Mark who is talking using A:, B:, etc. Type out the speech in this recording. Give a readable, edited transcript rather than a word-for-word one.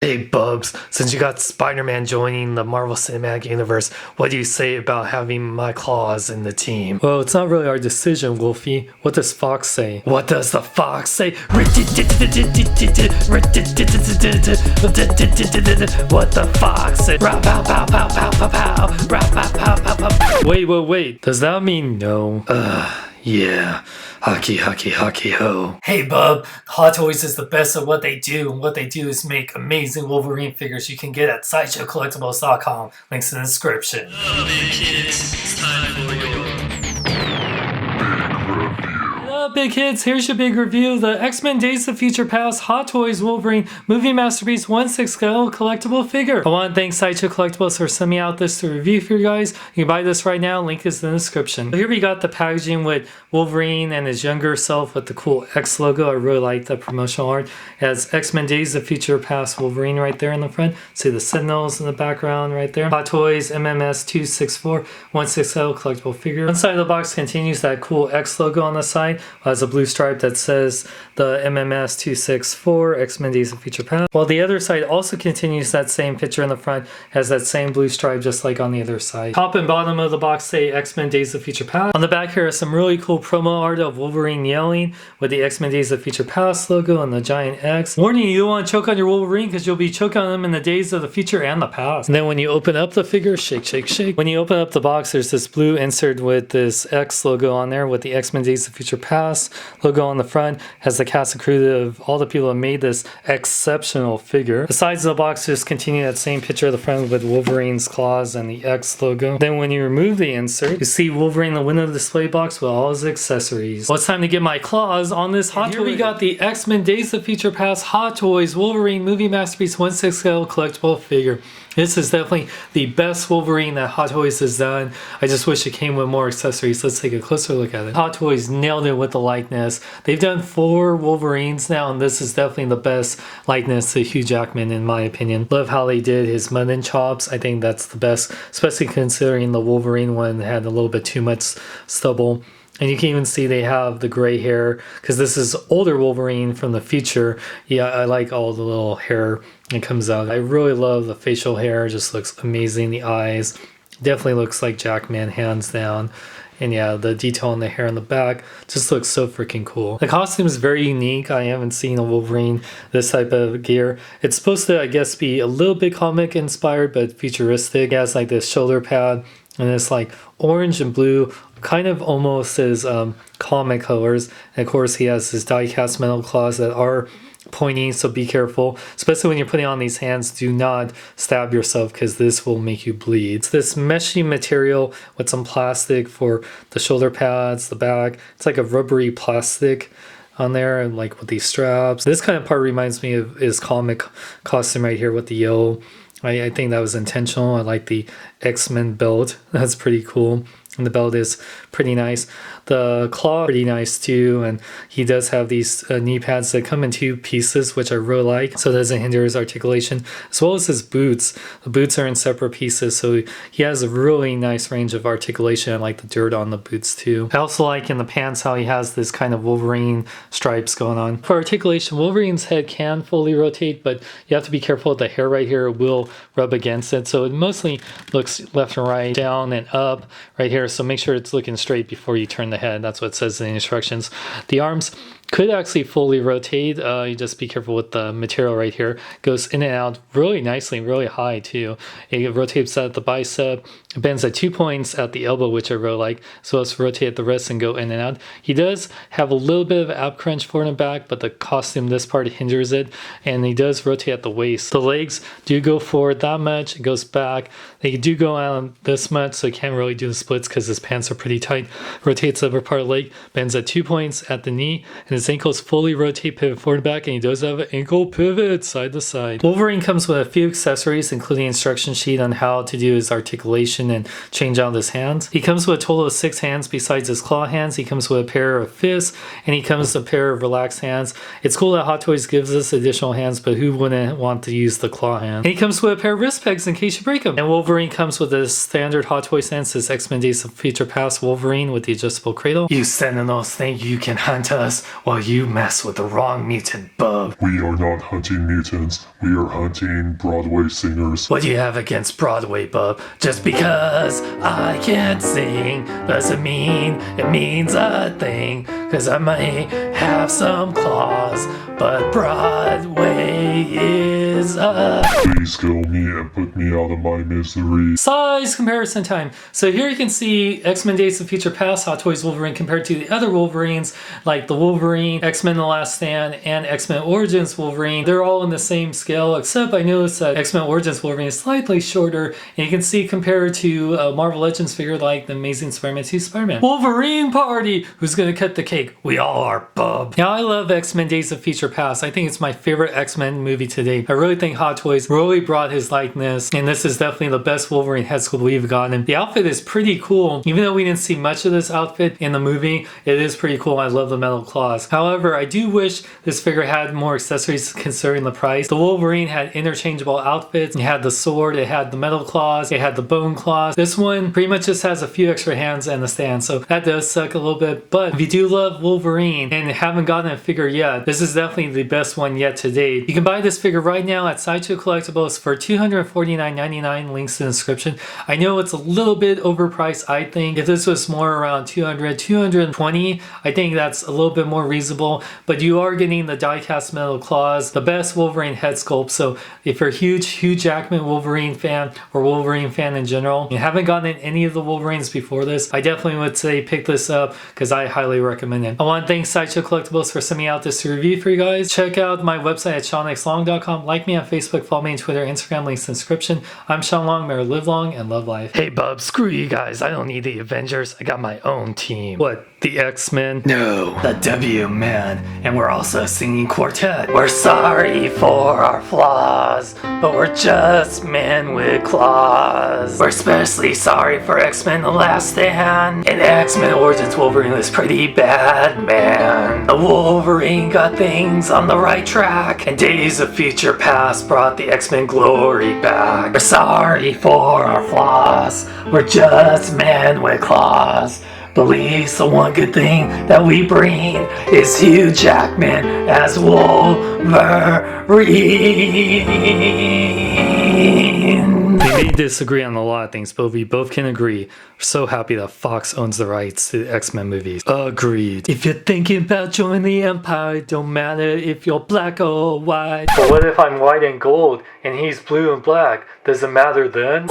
A: Hey Bubs, since you got Spider-Man joining the Marvel Cinematic Universe, what do you say about having my claws in the team? Well, it's not really our decision, Wolfie. What does Fox say? What does the Fox say? What the Fox say? Wait. Does that mean no? Yeah. Hockey, ho. Hey, Bub. Hot Toys is the best at what they do, and what they do is make amazing Wolverine figures you can get at SideshowCollectibles.com. Links in the description.
B: Hey kids, it's time for your
A: What up, big kids? Here's your big review of the X-Men Days of Future Past Hot Toys Wolverine Movie Masterpiece 1/6 scale collectible figure. I want to thank Sideshow Collectibles for sending me out this to review for you guys. You can buy this right now, link is in the description. So here we got the packaging with Wolverine and his younger self with the cool X logo. I really like the promotional art. It has X-Men Days of Future Past Wolverine right there in the front. See the Sentinels in the background right there. Hot Toys MMS 264 1/6 scale collectible figure. One side of the box continues that cool X logo on the side. Has a blue stripe that says the MMS 264 X-Men Days of Future Past. While the other side also continues that same picture in the front, has that same blue stripe just like on the other side. Top and bottom of the box say X-Men Days of Future Past. On the back here is some really cool promo art of Wolverine yelling with the X-Men Days of Future Past logo and the giant X. Warning, you don't want to choke on your Wolverine because you'll be choking on him in the days of the future and the past. And then when you open up the figure, shake. When you open up the box, there's this blue insert with this X logo on there with the X-Men Days of Future Past logo on the front. Has the cast and crew of all the people that made this exceptional figure. The sides of the box just continue that same picture of the front with Wolverine's claws and the X logo. Then when you remove the insert, you see Wolverine in the window display box with all his accessories. Well, it's time to get my claws on this Hot Toy. Here we got the X-Men Days of Future Past Hot Toys Wolverine Movie Masterpiece 1/6 scale collectible figure. This is definitely the best Wolverine that Hot Toys has done. I just wish it came with more accessories. Let's take a closer look at it. Hot Toys nailed it with the likeness. They've done 4 Wolverines now, and this is definitely the best likeness to Hugh Jackman in my opinion. Love how they did his mutton chops. I think that's the best, especially considering the Wolverine one had a little bit too much stubble. And you can even see they have the gray hair because this is older Wolverine from the future. Yeah, I like all the little hair that comes out. I really love the facial hair. It just looks amazing. The eyes definitely looks like Jackman hands down. And yeah, the detail on the hair on the back just looks so freaking cool. The costume is very unique. I haven't seen a Wolverine this type of gear. It's supposed to, I guess, be a little bit comic inspired, but futuristic. It has like this shoulder pad and it's like orange and blue, kind of almost his comic colors. And of course he has his die cast metal claws that are pointy, so be careful, especially when you're putting on these hands. Do not stab yourself because this will make you bleed. It's this meshy material with some plastic for the shoulder pads, the back. It's like a rubbery plastic on there, and like with these straps. This kind of part reminds me of his comic costume right here with the yellow. I think that was intentional. I like the X-Men belt. That's pretty cool. And the belt is pretty nice. The claw pretty nice too, and he does have these knee pads that come in 2 pieces, which I really like, so it doesn't hinder his articulation, as well as his boots. The boots are in separate pieces, so he has a really nice range of articulation. I like the dirt on the boots too. I also like in the pants how he has this kind of Wolverine stripes going on. For articulation, Wolverine's head can fully rotate, but you have to be careful with the hair right here. It will rub against it, so it mostly looks left and right, down and up right here, so make sure it's looking straight before you turn the head. That's what it says in the instructions. The arms could actually fully rotate. You just be careful with the material right here. It goes in and out really nicely, really high too. It rotates at the bicep, it bends at 2 points at the elbow, which I really like. So let's rotate the wrist and go in and out. He does have a little bit of ab crunch forward and back, but the costume, this part hinders it. And he does rotate at the waist. The legs do go forward that much, it goes back. They do go out this much, so he can't really do the splits because his pants are pretty tight. Rotates the upper part of the leg, bends at 2 points at the knee, and his ankles fully rotate, pivot forward and back, and he does have an ankle pivot side to side. Wolverine comes with a few accessories, including an instruction sheet on how to do his articulation and change out his hands. He comes with a total of 6 hands besides his claw hands. He comes with a pair of fists, and he comes with a pair of relaxed hands. It's cool that Hot Toys gives us additional hands, but who wouldn't want to use the claw hand? And he comes with a pair of wrist pegs in case you break them. And Wolverine comes with a standard Hot Toy stance, his X-Men Days of Future Past Wolverine with the adjustable cradle. You Sentinels think you can hunt us? Well, you mess with the wrong mutant, bub.
C: We are not hunting mutants. We are hunting Broadway singers.
A: What do you have against Broadway, bub? Just because I can't sing doesn't mean it means a thing. Cause I might have some claws, but Broadway is a...
C: Please kill me and put me out of my misery.
A: Size comparison time. So here you can see X-Men Days of Future Past Hot Toys Wolverine compared to the other Wolverines, like the Wolverine, X-Men The Last Stand, and X-Men Origins Wolverine. They're all in the same scale, except I noticed that X-Men Origins Wolverine is slightly shorter, and you can see compared to a Marvel Legends figure like the Amazing Spider-Man 2 Spider-Man. Wolverine party! Who's gonna cut the cake? We all are, bub. Now, I love X-Men Days of Future Past. I think it's my favorite X-Men movie to date. I really think Hot Toys really brought his likeness, and this is definitely the best Wolverine head sculpt we've gotten. The outfit is pretty cool. Even though we didn't see much of this outfit in the movie, it is pretty cool. I love the metal claws. However, I do wish this figure had more accessories considering the price. The Wolverine had interchangeable outfits. It had the sword, it had the metal claws, it had the bone claws. This one pretty much just has a few extra hands and the stand, so that does suck a little bit. But if you do love Wolverine and haven't gotten a figure yet, this is definitely the best one yet to date. You can buy this figure right now at Sideshow Collectibles for $249.99, links in the description. I know it's a little bit overpriced, I think. If this was more around $200, $220, I think that's a little bit more reasonable, but you are getting the die-cast metal claws, the best Wolverine head sculpt. So if you're a huge Hugh Jackman Wolverine fan or Wolverine fan in general, you haven't gotten any of the Wolverines before this, I definitely would say pick this up because I highly recommend it. I want to thank Sideshow Collectibles for sending out this review for you guys. Check out my website at SeanXLong.com. Like me on Facebook, follow me on Twitter, Instagram, links in the description. I'm Sean Long, may I live long and love life. Hey bub, screw you guys. I don't need the Avengers. I got my own team. What, the X-Men? No, the W-Men. And we're also a singing quartet. We're sorry for our flaws, but we're just men with claws. We're especially sorry for X-Men The Last Stand. And X-Men Origins Wolverine was pretty bad, man. The Wolverine got things on the right track, and Days of Future Past brought the X-Men glory back. We're sorry for our flaws. We're just men with claws. Believe the one good thing that we bring is Hugh Jackman as Wolverine. We may disagree on a lot of things, but we both can agree. We're so happy that Fox owns the rights to the X-Men movies. Agreed. If you're thinking about joining the Empire, it don't matter if you're black or white. But what if I'm white and gold and he's blue and black? Does it matter then?